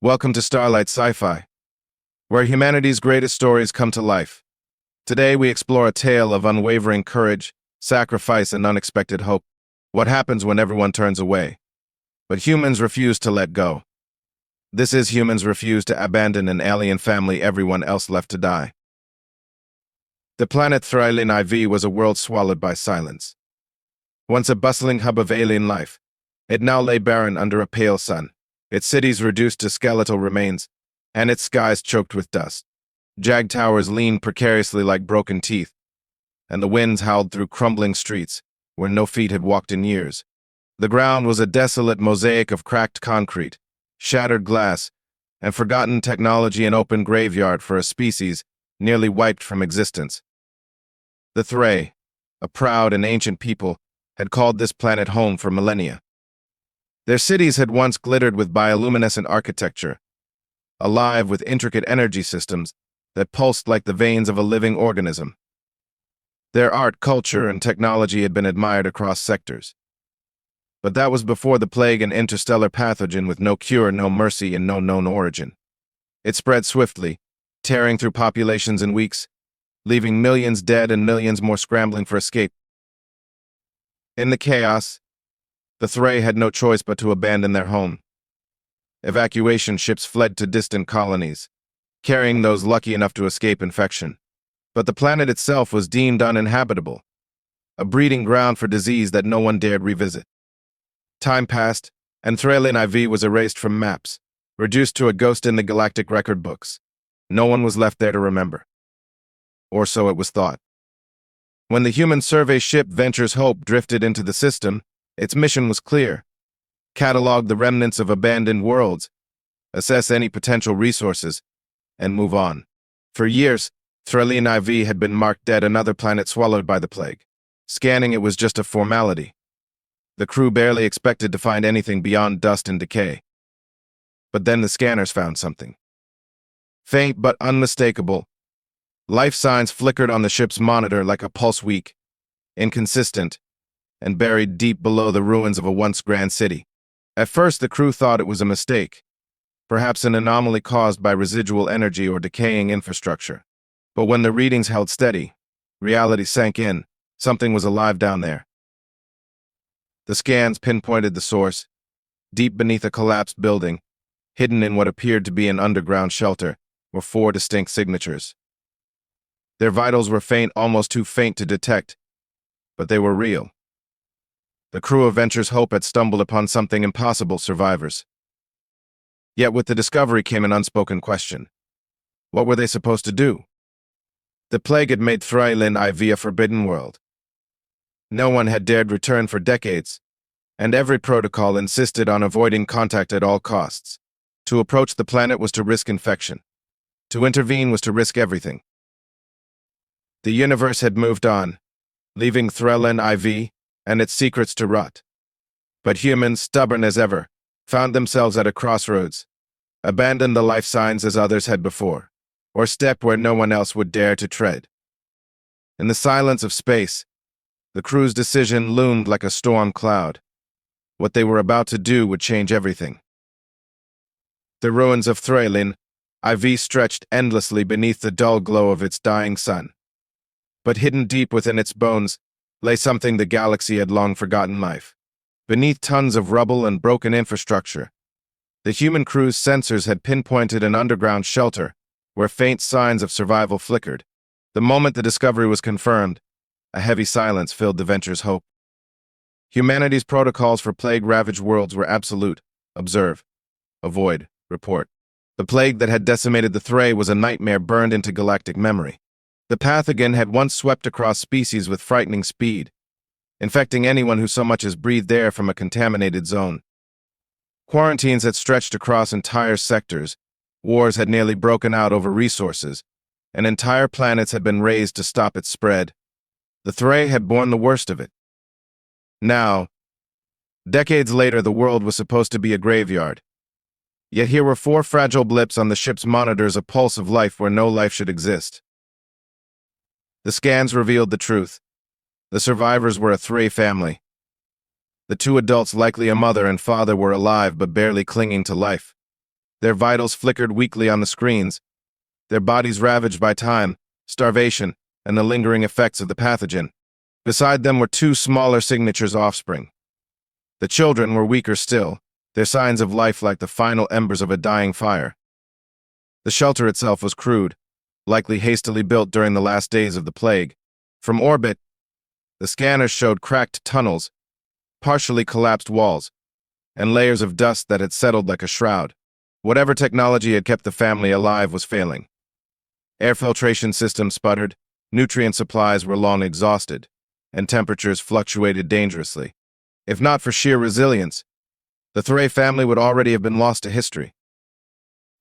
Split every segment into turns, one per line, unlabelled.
Welcome to Starlight Sci-Fi, where humanity's greatest stories come to life. Today we explore a tale of unwavering courage, sacrifice, and unexpected hope. What happens when everyone turns away, but humans refuse to let go? This is humans refuse to abandon an alien family everyone else left to die. The planet Thrylin IV was a world swallowed by silence. Once a bustling hub of alien life, it now lay barren under a pale sun, its cities reduced to skeletal remains, and its skies choked with dust. Jagged towers leaned precariously like broken teeth, and the winds howled through crumbling streets where no feet had walked in years. The ground was a desolate mosaic of cracked concrete, shattered glass, and forgotten technology, an open graveyard for a species nearly wiped from existence. The Thray, a proud and ancient people, had called this planet home for millennia. Their cities had once glittered with bioluminescent architecture, alive with intricate energy systems that pulsed like the veins of a living organism. Their art, culture, and technology had been admired across sectors. But that was before the plague, an interstellar pathogen with no cure, no mercy, and no known origin. It spread swiftly, tearing through populations in weeks, leaving millions dead and millions more scrambling for escape. In the chaos, the Thray had no choice but to abandon their home. Evacuation ships fled to distant colonies, carrying those lucky enough to escape infection. But the planet itself was deemed uninhabitable, a breeding ground for disease that no one dared revisit. Time passed, and Thrylin IV was erased from maps, reduced to a ghost in the Galactic record books. No one was left there to remember. Or so it was thought. When the human survey ship Venture's Hope drifted into the system, its mission was clear: catalog the remnants of abandoned worlds, assess any potential resources, and move on. For years, Thrylin IV had been marked dead, another planet swallowed by the plague. Scanning it was just a formality. The crew barely expected to find anything beyond dust and decay. But then the scanners found something. Faint but unmistakable. Life signs flickered on the ship's monitor like a pulse, weak, inconsistent, and buried deep below the ruins of a once grand city. At first, the crew thought it was a mistake, perhaps an anomaly caused by residual energy or decaying infrastructure. But when the readings held steady, reality sank in. Something was alive down there. The scans pinpointed the source, deep beneath a collapsed building, hidden in what appeared to be an underground shelter, were 4 distinct signatures. Their vitals were faint, almost too faint to detect, but they were real. The crew of Venture's Hope had stumbled upon something impossible: survivors. Yet with the discovery came an unspoken question. What were they supposed to do? The plague had made Thrylin IV a forbidden world. No one had dared return for decades, and every protocol insisted on avoiding contact at all costs. To approach the planet was to risk infection. To intervene was to risk everything. The universe had moved on, leaving Thrylin IV and its secrets to rot. But humans, stubborn as ever, found themselves at a crossroads, abandoned the life signs as others had before, or stepped where no one else would dare to tread. In the silence of space, the crew's decision loomed like a storm cloud. What they were about to do would change everything. The ruins of Thrylin IV stretched endlessly beneath the dull glow of its dying sun. But hidden deep within its bones lay something the galaxy had long forgotten: life. Beneath tons of rubble and broken infrastructure, the human crew's sensors had pinpointed an underground shelter where faint signs of survival flickered. The moment the discovery was confirmed, a heavy silence filled the Venture's Hope. Humanity's protocols for plague-ravaged worlds were absolute: observe, avoid, report. The plague that had decimated the Thray was a nightmare burned into galactic memory. The pathogen had once swept across species with frightening speed, infecting anyone who so much as breathed air from a contaminated zone. Quarantines had stretched across entire sectors, wars had nearly broken out over resources, and entire planets had been razed to stop its spread. The Thray had borne the worst of it. Now, decades later, the world was supposed to be a graveyard. Yet here were 4 fragile blips on the ship's monitors, a pulse of life where no life should exist. The scans revealed the truth. The survivors were a Thray family. The 2 adults, likely a mother and father, were alive but barely clinging to life. Their vitals flickered weakly on the screens, their bodies ravaged by time, starvation, and the lingering effects of the pathogen. Beside them were two smaller signatures' offspring. The children were weaker still, their signs of life like the final embers of a dying fire. The shelter itself was crude, likely hastily built during the last days of the plague. From orbit, the scanners showed cracked tunnels, partially collapsed walls, and layers of dust that had settled like a shroud. Whatever technology had kept the family alive was failing. Air filtration systems sputtered, nutrient supplies were long exhausted, and temperatures fluctuated dangerously. If not for sheer resilience, the Thray family would already have been lost to history.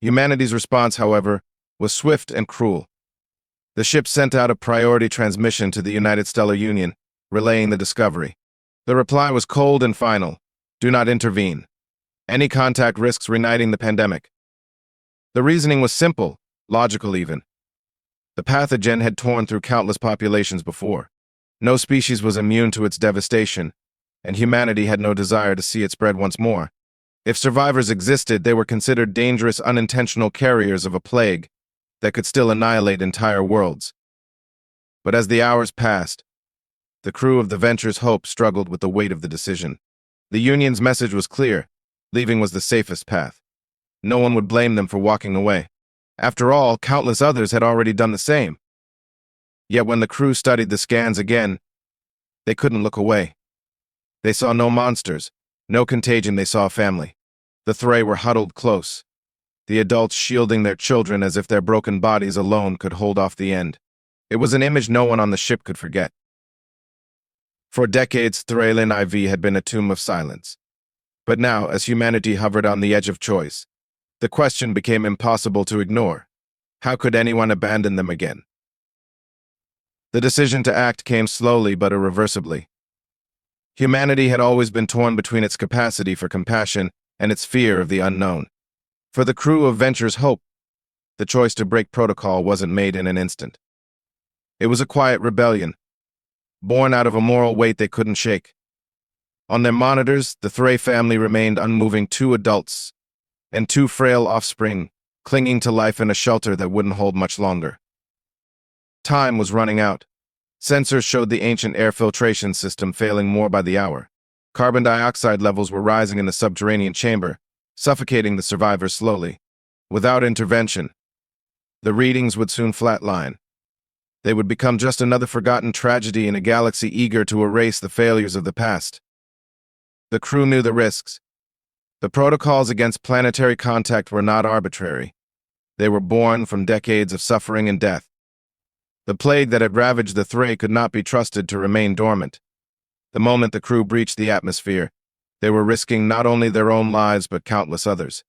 Humanity's response, however, was swift and cruel. The ship sent out a priority transmission to the United Stellar Union, relaying the discovery. The reply was cold and final: do not intervene. Any contact risks reigniting the pandemic. The reasoning was simple, logical even. The pathogen had torn through countless populations before. No species was immune to its devastation, and humanity had no desire to see it spread once more. If survivors existed, they were considered dangerous, unintentional carriers of a plague that could still annihilate entire worlds. But as the hours passed, the crew of the Venture's Hope struggled with the weight of the decision. The Union's message was clear: leaving was the safest path. No one would blame them for walking away. After all, countless others had already done the same. Yet when the crew studied the scans again, they couldn't look away. They saw no monsters, no contagion. They saw a family. The Thray were huddled close, the adults shielding their children as if their broken bodies alone could hold off the end. It was an image no one on the ship could forget. For decades, Thralin IV had been a tomb of silence. But now, as humanity hovered on the edge of choice, the question became impossible to ignore. How could anyone abandon them again? The decision to act came slowly but irreversibly. Humanity had always been torn between its capacity for compassion and its fear of the unknown. For the crew of Venture's Hope, the choice to break protocol wasn't made in an instant. It was a quiet rebellion, born out of a moral weight they couldn't shake. On their monitors, the Thray family remained unmoving, two adults and two frail offspring, clinging to life in a shelter that wouldn't hold much longer. Time was running out. Sensors showed the ancient air filtration system failing more by the hour. Carbon dioxide levels were rising in the subterranean chamber, suffocating the survivors slowly. Without intervention, the readings would soon flatline. They would become just another forgotten tragedy in a galaxy eager to erase the failures of the past. The crew knew the risks. The protocols against planetary contact were not arbitrary. They were born from decades of suffering and death. The plague that had ravaged the Thray could not be trusted to remain dormant. The moment the crew breached the atmosphere, they were risking not only their own lives but countless others.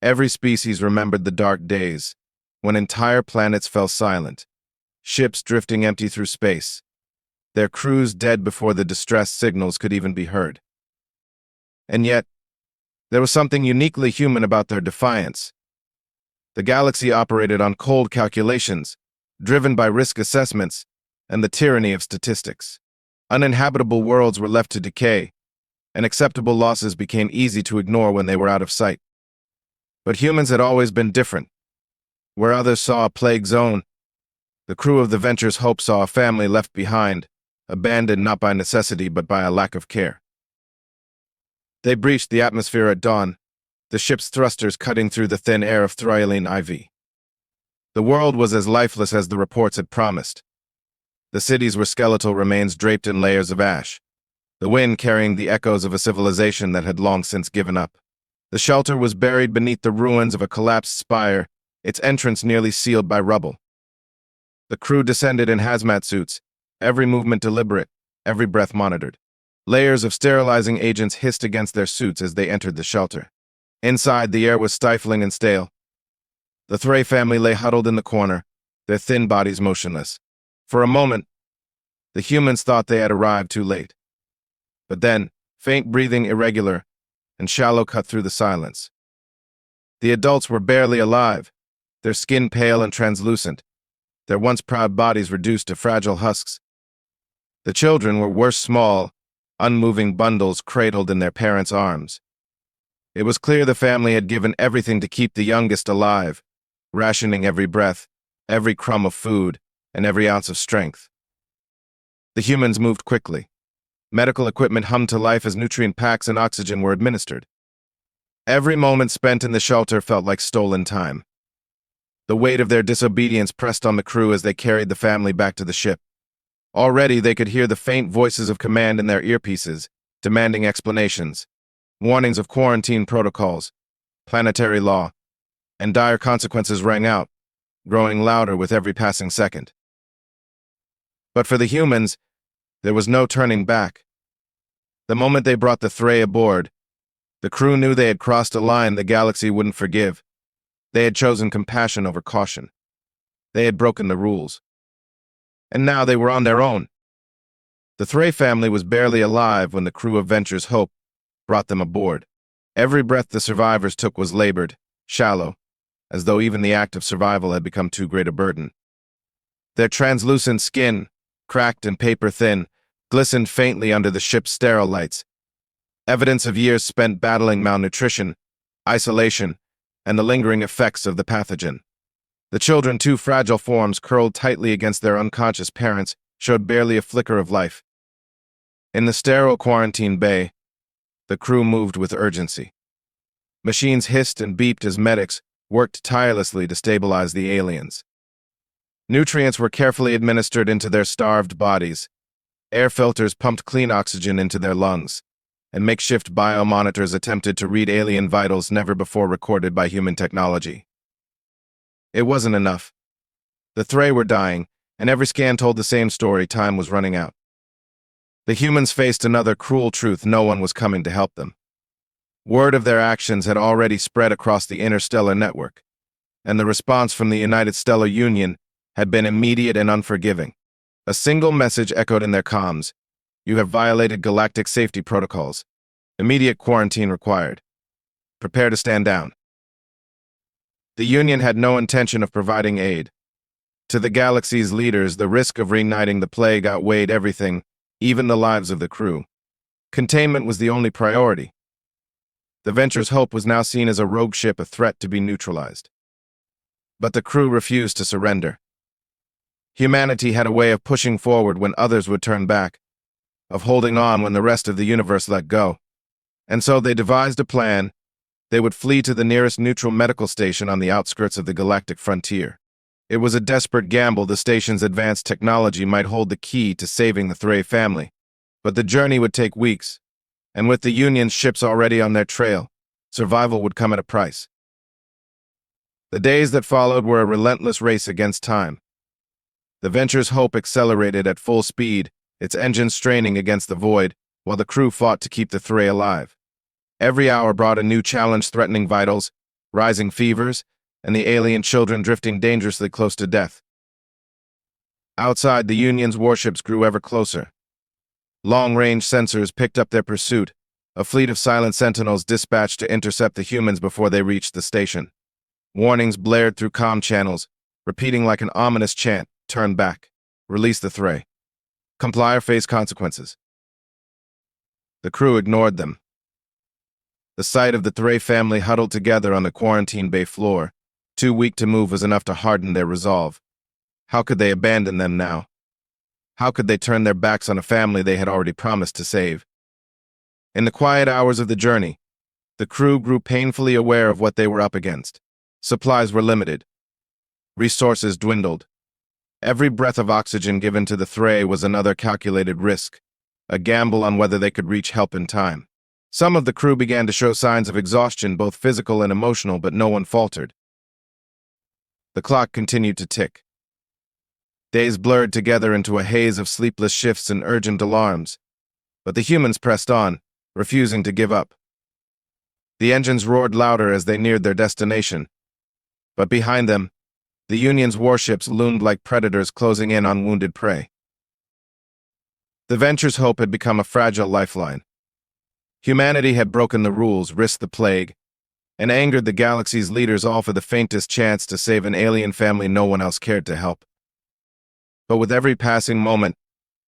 Every species remembered the dark days, when entire planets fell silent, ships drifting empty through space, their crews dead before the distress signals could even be heard. And yet, there was something uniquely human about their defiance. The galaxy operated on cold calculations, driven by risk assessments and the tyranny of statistics. Uninhabitable worlds were left to decay, and acceptable losses became easy to ignore when they were out of sight. But humans had always been different. Where others saw a plague zone, the crew of the Venture's Hope saw a family left behind, abandoned not by necessity but by a lack of care. They breached the atmosphere at dawn, the ship's thrusters cutting through the thin air of Thryalline IV. The world was as lifeless as the reports had promised. The cities were skeletal remains draped in layers of ash, the wind carrying the echoes of a civilization that had long since given up. The shelter was buried beneath the ruins of a collapsed spire, its entrance nearly sealed by rubble. The crew descended in hazmat suits, every movement deliberate, every breath monitored. Layers of sterilizing agents hissed against their suits as they entered the shelter. Inside, the air was stifling and stale. The Thray family lay huddled in the corner, their thin bodies motionless. For a moment, the humans thought they had arrived too late. But then, faint breathing, irregular, and shallow cut through the silence. The adults were barely alive, their skin pale and translucent, their once proud bodies reduced to fragile husks. The children were worse, small, unmoving bundles cradled in their parents' arms. It was clear the family had given everything to keep the youngest alive, rationing every breath, every crumb of food, and every ounce of strength. The humans moved quickly. Medical equipment hummed to life as nutrient packs and oxygen were administered. Every moment spent in the shelter felt like stolen time. The weight of their disobedience pressed on the crew as they carried the family back to the ship. Already they could hear the faint voices of command in their earpieces, demanding explanations, warnings of quarantine protocols, planetary law, and dire consequences rang out, growing louder with every passing second. But for the humans, there was no turning back. The moment they brought the Threy aboard, the crew knew they had crossed a line the galaxy wouldn't forgive. They had chosen compassion over caution. They had broken the rules. And now they were on their own. The Threy family was barely alive when the crew of Venture's Hope brought them aboard. Every breath the survivors took was labored, shallow, as though even the act of survival had become too great a burden. Their translucent skin, cracked and paper-thin, glistened faintly under the ship's sterile lights, evidence of years spent battling malnutrition, isolation, and the lingering effects of the pathogen. The children, two fragile forms curled tightly against their unconscious parents, showed barely a flicker of life. In the sterile quarantine bay, the crew moved with urgency. Machines hissed and beeped as medics worked tirelessly to stabilize the aliens. Nutrients were carefully administered into their starved bodies. Air filters pumped clean oxygen into their lungs, and makeshift biomonitors attempted to read alien vitals never before recorded by human technology. It wasn't enough. The Threy were dying, and every scan told the same story: time was running out. The humans faced another cruel truth: no one was coming to help them. Word of their actions had already spread across the interstellar network, and the response from the United Stellar Union had been immediate and unforgiving. A single message echoed in their comms: "You have violated galactic safety protocols. Immediate quarantine required. Prepare to stand down." The Union had no intention of providing aid. To the galaxy's leaders, the risk of reigniting the plague outweighed everything, even the lives of the crew. Containment was the only priority. The Venture's Hope was now seen as a rogue ship, a threat to be neutralized. But the crew refused to surrender. Humanity had a way of pushing forward when others would turn back, of holding on when the rest of the universe let go. And so they devised a plan. They would flee to the nearest neutral medical station on the outskirts of the galactic frontier. It was a desperate gamble. The station's advanced technology might hold the key to saving the Threy family, but the journey would take weeks, and with the Union's ships already on their trail, survival would come at a price. The days that followed were a relentless race against time. The Venture's Hope accelerated at full speed, its engines straining against the void, while the crew fought to keep the Threy alive. Every hour brought a new challenge, threatening vitals, rising fevers, and the alien children drifting dangerously close to death. Outside, the Union's warships grew ever closer. Long-range sensors picked up their pursuit, a fleet of silent sentinels dispatched to intercept the humans before they reached the station. Warnings blared through comm channels, repeating like an ominous chant: "Turn back. Release the Threy. Comply or face consequences." The crew ignored them. The sight of the Threy family huddled together on the quarantine bay floor, too weak to move, was enough to harden their resolve. How could they abandon them now? How could they turn their backs on a family they had already promised to save? In the quiet hours of the journey, the crew grew painfully aware of what they were up against. Supplies were limited. Resources dwindled. Every breath of oxygen given to the Threy was another calculated risk, a gamble on whether they could reach help in time. Some of the crew began to show signs of exhaustion, both physical and emotional, but no one faltered. The clock continued to tick. Days blurred together into a haze of sleepless shifts and urgent alarms, but the humans pressed on, refusing to give up. The engines roared louder as they neared their destination, but behind them, the Union's warships loomed like predators closing in on wounded prey. The Venture's Hope had become a fragile lifeline. Humanity had broken the rules, risked the plague, and angered the galaxy's leaders, all for the faintest chance to save an alien family no one else cared to help. But with every passing moment,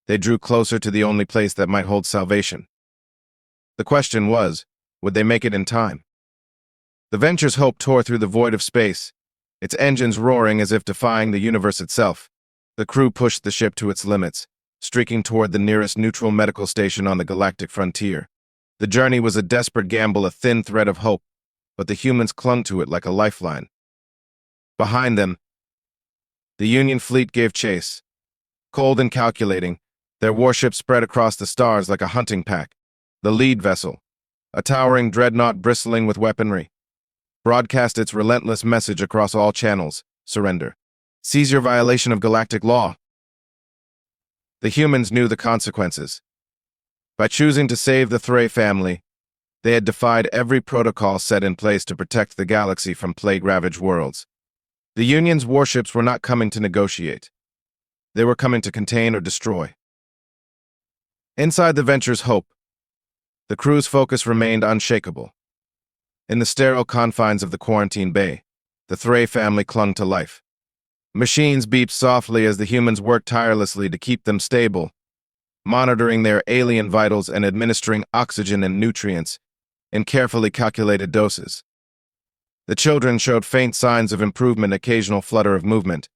they drew closer to the only place that might hold salvation. The question was, would they make it in time? The Venture's hope tore through the void of space, its engines roaring as if defying the universe itself. The crew pushed the ship to its limits, streaking toward the nearest neutral medical station on the galactic frontier. The journey was a desperate gamble, a thin thread of hope, but the humans clung to it like a lifeline. Behind them, the Union fleet gave chase. Cold and calculating, their warships spread across the stars like a hunting pack. The lead vessel, a towering dreadnought bristling with weaponry, broadcast its relentless message across all channels: surrender. Seize your violation of galactic law. The humans knew the consequences. By choosing to save the Thray family, they had defied every protocol set in place to protect the galaxy from plague-ravaged worlds. The Union's warships were not coming to negotiate. They were coming to contain or destroy. Inside the Venture's hope, the crew's focus remained unshakable. In the sterile confines of the quarantine bay, the Thray family clung to life. Machines beeped softly as the humans worked tirelessly to keep them stable, monitoring their alien vitals and administering oxygen and nutrients in carefully calculated doses. The children showed faint signs of improvement, occasional flutter of movement,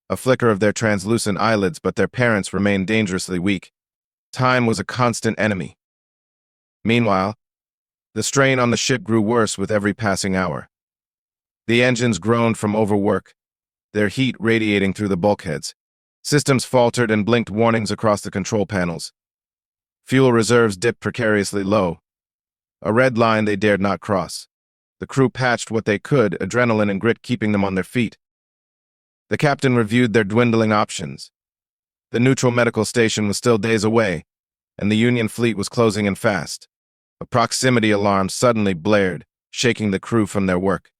a flicker of their translucent eyelids, but their parents remained dangerously weak. Time was a constant enemy. Meanwhile, the strain on the ship grew worse with every passing hour. The engines groaned from overwork, their heat radiating through the bulkheads. Systems faltered and blinked warnings across the control panels. Fuel reserves dipped precariously low, a red line they dared not cross. The crew patched what they could, adrenaline and grit keeping them on their feet. The captain reviewed their dwindling options. The neutral medical station was still days away, and the Union fleet was closing in fast. A proximity alarm suddenly blared, shaking the crew from their work.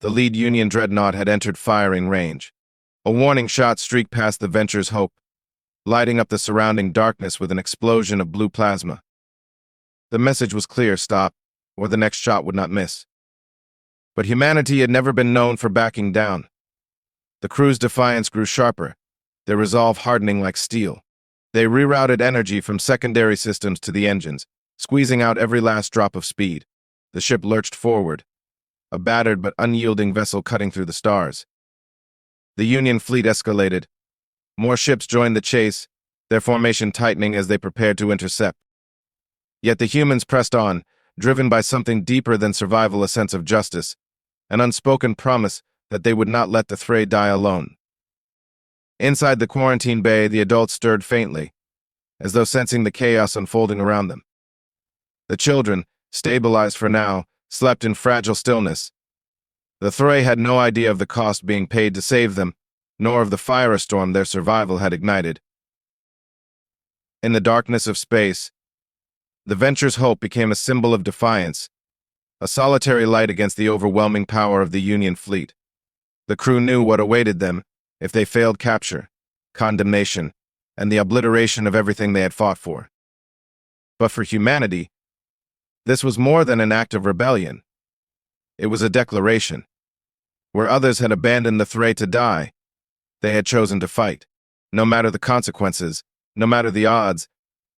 The lead Union dreadnought had entered firing range. A warning shot streaked past the Venture's hope, lighting up the surrounding darkness with an explosion of blue plasma. The message was clear: stop, or the next shot would not miss. But humanity had never been known for backing down. The crew's defiance grew sharper, their resolve hardening like steel. They rerouted energy from secondary systems to the engines, squeezing out every last drop of speed. The ship lurched forward, a battered but unyielding vessel cutting through the stars. The Union fleet escalated. More ships joined the chase, their formation tightening as they prepared to intercept. Yet the humans pressed on, driven by something deeper than survival, a sense of justice, an unspoken promise that they would not let the Thray die alone. Inside the quarantine bay, the adults stirred faintly, as though sensing the chaos unfolding around them. The children, stabilized for now, slept in fragile stillness. The Thray had no idea of the cost being paid to save them, nor of the firestorm their survival had ignited. In the darkness of space, the Venture's hope became a symbol of defiance, a solitary light against the overwhelming power of the Union fleet. The crew knew what awaited them if they failed: capture, condemnation, and the obliteration of everything they had fought for. But for humanity, this was more than an act of rebellion. It was a declaration. Where others had abandoned the Thray to die, they had chosen to fight. No matter the consequences, no matter the odds,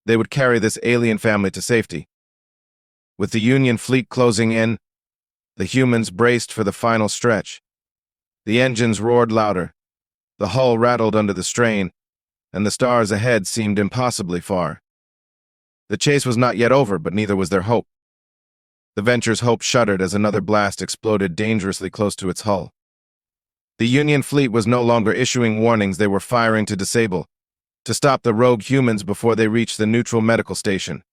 they would carry this alien family to safety. With the Union fleet closing in, the humans braced for the final stretch. The engines roared louder, the hull rattled under the strain, and the stars ahead seemed impossibly far. The chase was not yet over, but neither was their hope. The Venture's hope shuddered as another blast exploded dangerously close to its hull. The Union fleet was no longer issuing warnings, they were firing to disable, to stop the rogue humans before they reached the neutral medical station.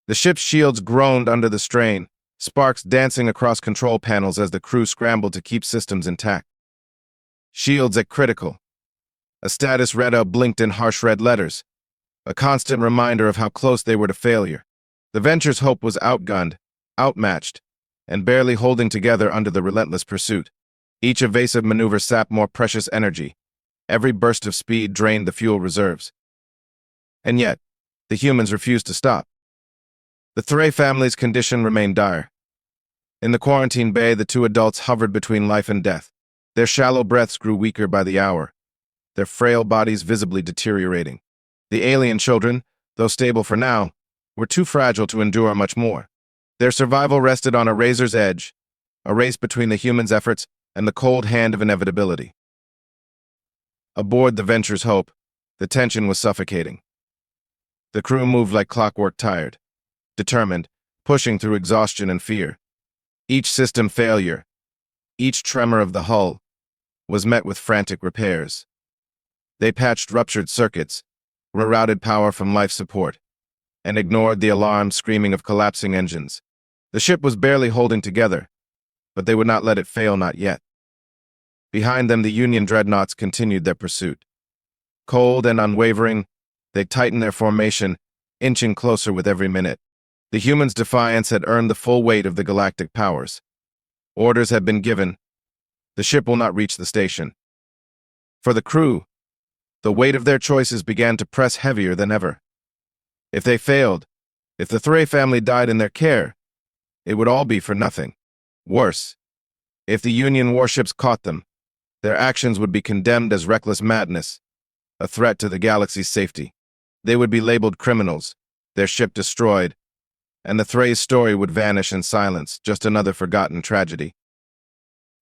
The ship's shields groaned under the strain, sparks dancing across control panels as the crew scrambled to keep systems intact. Shields at critical. A status readout blinked in harsh red letters, a constant reminder of how close they were to failure. The Venture's hope was outgunned, outmatched, and barely holding together under the relentless pursuit. Each evasive maneuver sapped more precious energy. Every burst of speed drained the fuel reserves. And yet, the humans refused to stop. The Thray family's condition remained dire. In the quarantine bay, the two adults hovered between life and death. Their shallow breaths grew weaker by the hour, their frail bodies visibly deteriorating. The alien children, though stable for now, were too fragile to endure much more. Their survival rested on a razor's edge, a race between the humans' efforts and the cold hand of inevitability. Aboard the Venture's Hope, the tension was suffocating. The crew moved like clockwork, tired, determined, pushing through exhaustion and fear. Each system failure, each tremor of the hull, was met with frantic repairs. They patched ruptured circuits, rerouted power from life support, and ignored the alarm screaming of collapsing engines. The ship was barely holding together, but they would not let it fail, not yet. Behind them, the Union dreadnoughts continued their pursuit. Cold and unwavering, they tightened their formation, inching closer with every minute. The humans' Defiance had earned the full weight of the galactic powers. Orders had been given. The ship will not reach the station. For the crew, the weight of their choices began to press heavier than ever. If they failed, if the Threy family died in their care, it would all be for nothing. Worse, if the Union warships caught them, their actions would be condemned as reckless madness, a threat to the galaxy's safety. They would be labeled criminals, their ship destroyed, and the Threy's story would vanish in silence, just another forgotten tragedy.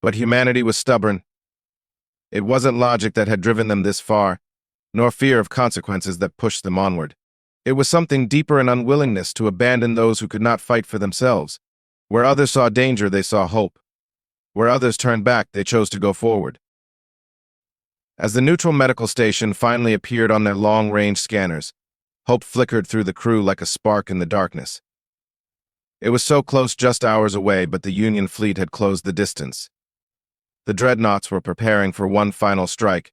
But humanity was stubborn. It wasn't logic that had driven them this far, nor fear of consequences that pushed them onward. It was something deeper, an unwillingness to abandon those who could not fight for themselves. Where others saw danger, they saw hope. Where others turned back, they chose to go forward. As the neutral medical station finally appeared on their long-range scanners, hope flickered through the crew like a spark in the darkness. It was so close, just hours away, but the Union fleet had closed the distance. The dreadnoughts were preparing for one final strike,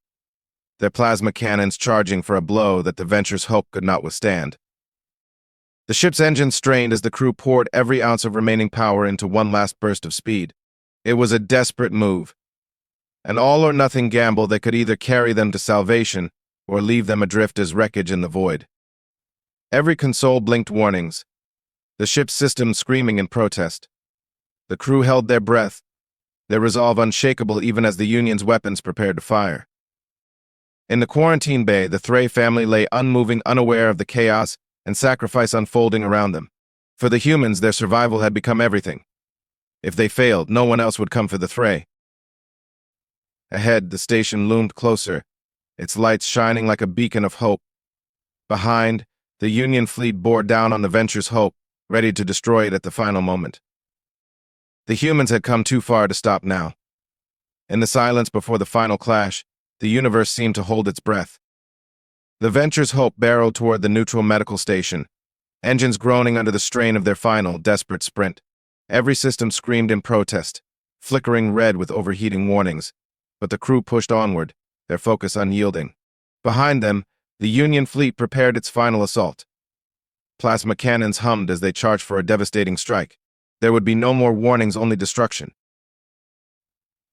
their plasma cannons charging for a blow that the Venture's hope could not withstand. The ship's engines strained as the crew poured every ounce of remaining power into one last burst of speed. It was a desperate move, an all-or-nothing gamble that could either carry them to salvation or leave them adrift as wreckage in the void. Every console blinked warnings, the ship's systems screaming in protest. The crew held their breath, their resolve unshakable even as the Union's weapons prepared to fire. In the quarantine bay, the Threy family lay unmoving, unaware of the chaos and sacrifice unfolding around them. For the humans, their survival had become everything. If they failed, no one else would come for the Threy. Ahead, the station loomed closer, its lights shining like a beacon of hope. Behind, the Union fleet bore down on the Venture's Hope, ready to destroy it at the final moment. The humans had come too far to stop now. In the silence before the final clash, the universe seemed to hold its breath. The Venture's Hope barreled toward the neutral medical station, engines groaning under the strain of their final, desperate sprint. Every system screamed in protest, flickering red with overheating warnings, but the crew pushed onward, their focus unyielding. Behind them, the Union fleet prepared its final assault. Plasma cannons hummed as they charged for a devastating strike. There would be no more warnings, only destruction.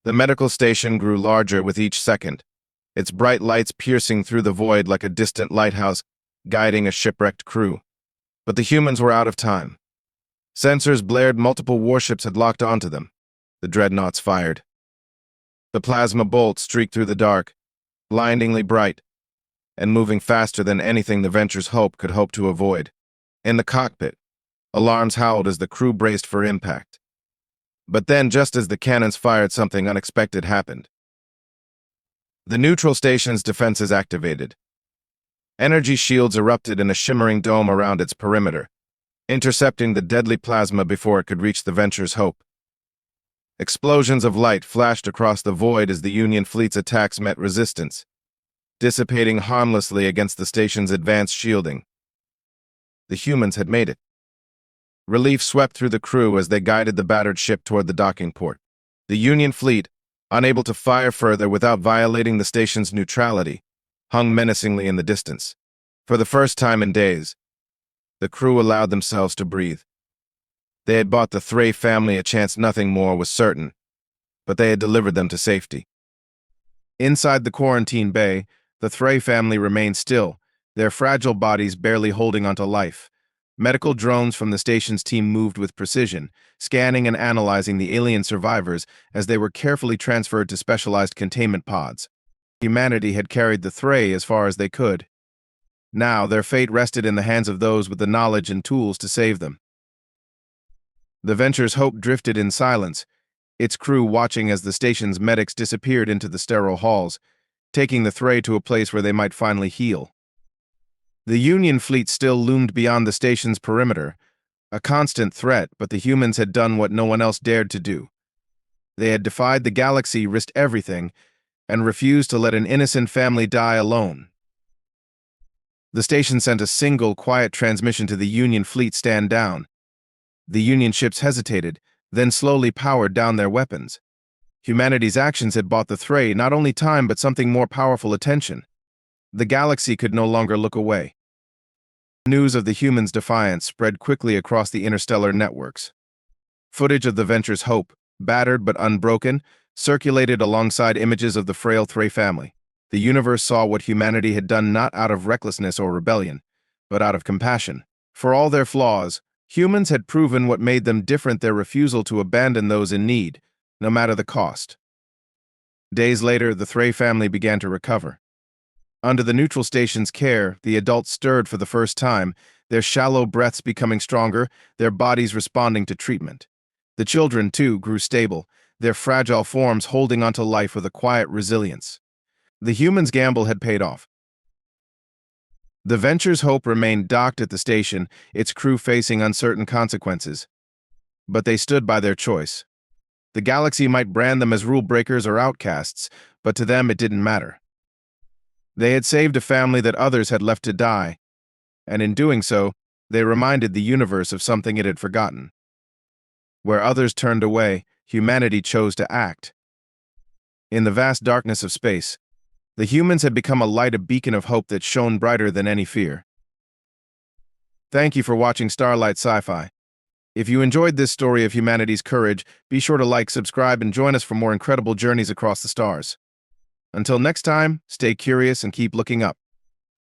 The medical station grew larger with each second, its bright lights piercing through the void like a distant lighthouse, guiding a shipwrecked crew. But the humans were out of time. Sensors blared, multiple warships had locked onto them. The dreadnoughts fired. The plasma bolts streaked through the dark, blindingly bright, and moving faster than anything the Venture's Hope could hope to avoid. In the cockpit, alarms howled as the crew braced for impact. But then, just as the cannons fired, something unexpected happened. The neutral station's defenses activated. Energy shields erupted in a shimmering dome around its perimeter, intercepting the deadly plasma before it could reach the Venture's Hope. Explosions of light flashed across the void as the Union fleet's attacks met resistance, dissipating harmlessly against the station's advanced shielding. The humans had made it. Relief swept through the crew as they guided the battered ship toward the docking port. The Union fleet, unable to fire further without violating the station's neutrality, hung menacingly in the distance. For the first time in days, the crew allowed themselves to breathe. They had bought the Threy family a chance, nothing more was certain, but they had delivered them to safety. Inside the quarantine bay, the Threy family remained still, their fragile bodies barely holding onto life. Medical drones from the station's team moved with precision, scanning and analyzing the alien survivors as they were carefully transferred to specialized containment pods. Humanity had carried the Threy as far as they could. Now, their fate rested in the hands of those with the knowledge and tools to save them. The Venture's Hope drifted in silence, its crew watching as the station's medics disappeared into the sterile halls, taking the Thray to a place where they might finally heal. The Union fleet still loomed beyond the station's perimeter, a constant threat, but the humans had done what no one else dared to do. They had defied the galaxy, risked everything, and refused to let an innocent family die alone. The station sent a single, quiet transmission to the Union fleet: stand down. The Union ships hesitated, then slowly powered down their weapons. Humanity's actions had bought the Thray not only time but something more powerful: attention. The galaxy could no longer look away. News of the humans' defiance spread quickly across the interstellar networks. Footage of the Venture's Hope, battered but unbroken, circulated alongside images of the frail Thray family. The universe saw what humanity had done not out of recklessness or rebellion, but out of compassion. For all their flaws, humans had proven what made them different: their refusal to abandon those in need, no matter the cost. Days later, the Thray family began to recover. Under the neutral station's care, the adults stirred for the first time, their shallow breaths becoming stronger, their bodies responding to treatment. The children, too, grew stable, their fragile forms holding onto life with a quiet resilience. The humans' gamble had paid off. The Venture's Hope remained docked at the station, its crew facing uncertain consequences. But they stood by their choice. The galaxy might brand them as rule breakers or outcasts, but to them it didn't matter. They had saved a family that others had left to die, and in doing so, they reminded the universe of something it had forgotten. Where others turned away, humanity chose to act. In the vast darkness of space, the humans had become a light, a beacon of hope that shone brighter than any fear. Thank you for watching Starlight Sci-Fi. If you enjoyed this story of humanity's courage, be sure to like, subscribe, and join us for more incredible journeys across the stars. Until next time, stay curious and keep looking up.